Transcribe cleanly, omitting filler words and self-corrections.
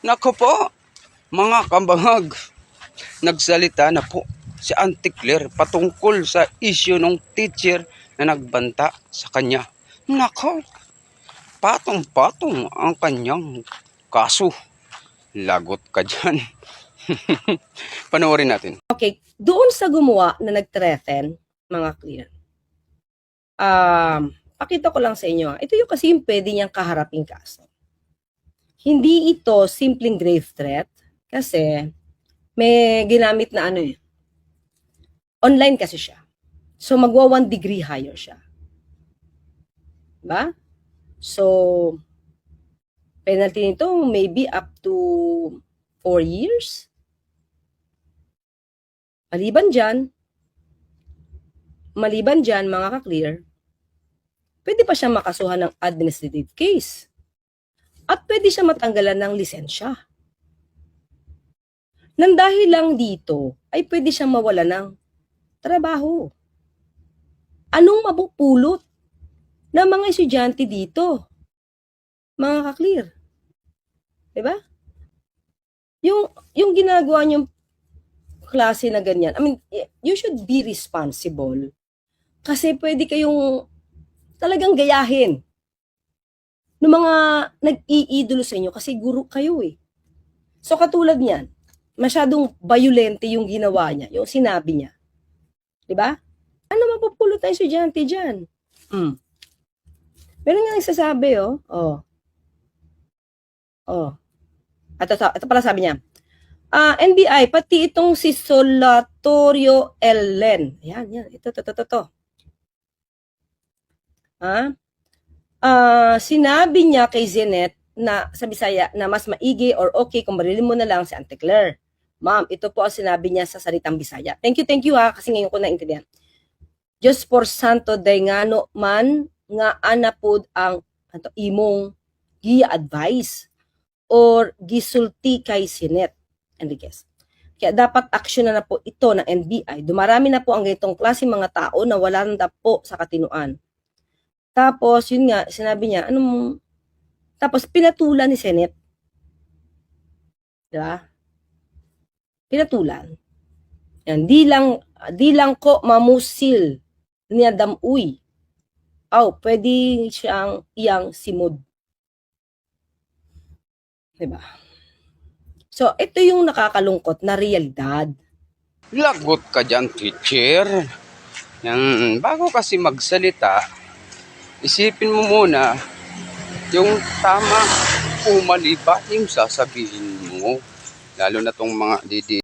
Nako po, mga kabangag, nagsalita na po si Auntie Claire patungkol sa issue ng teacher na nagbanta sa kanya. Nako, patong-patong ang kanyang kaso. Lagot ka dyan. Panoorin natin. Okay, doon sa gumawa na nag-threaten, mga clear, pakita ko lang sa inyo. Ito yung kasi yung pwede niyang kaharaping kaso. Hindi ito simpleng grave threat kasi may ginamit na online kasi siya. So magwa 1 degree higher siya. Diba? So penalty nito maybe up to 4 years. Maliban dyan, mga ka-clear, pwede pa siya makasuhan ng administrative case. At pwede siya matanggalan ng lisensya. Nang dahil lang dito, ay pwede siyang mawala ng trabaho. Anong mapupulot ng mga estudyante dito? Mga ka-clear. Diba? Yung ginagawa niyong klase na ganyan, I mean, you should be responsible. Kasi pwede kayong talagang gayahin ng mga nag-iidolo sa inyo kasi guro kayo eh. So katulad niyan, masyadong violente yung ginawa niya, yung sinabi niya. 'Di ba? Ano mapupulot ng estudyante diyan? Meron nga nagsasabi Ito pala sabi niya. NBI, pati itong si Solatorio Ellen. Yan. Ito. Sinabi niya kay Zenet na sa Bisaya na mas maigi or okay kung marilin mo na lang si Auntie Claire. Ma'am, ito po ang sinabi niya sa salitang Bisaya. Thank you kasi ngayon ko naintindihan. Diyos por santo day ngano man nga anapod ang imong gi-advise or gisulti kay Zenet Enriquez. Kaya dapat aksyon na po ito ng NBI. Dumarami na po ang ganitong klase mga tao na wala na po sa katinuan. Tapos, yun nga, sinabi niya, tapos pinatulan ni Zenet. Diba? Pinatulan. Yan, di lang ko mamusil niya damuy. Pwede siyang iyang simod. Diba? So, ito yung nakakalungkot na realidad. Lagot ka dyan, teacher. Bago kasi magsalita, isipin mo muna yung tama o mali ba yung sasabihin mo. Lalo na tong mga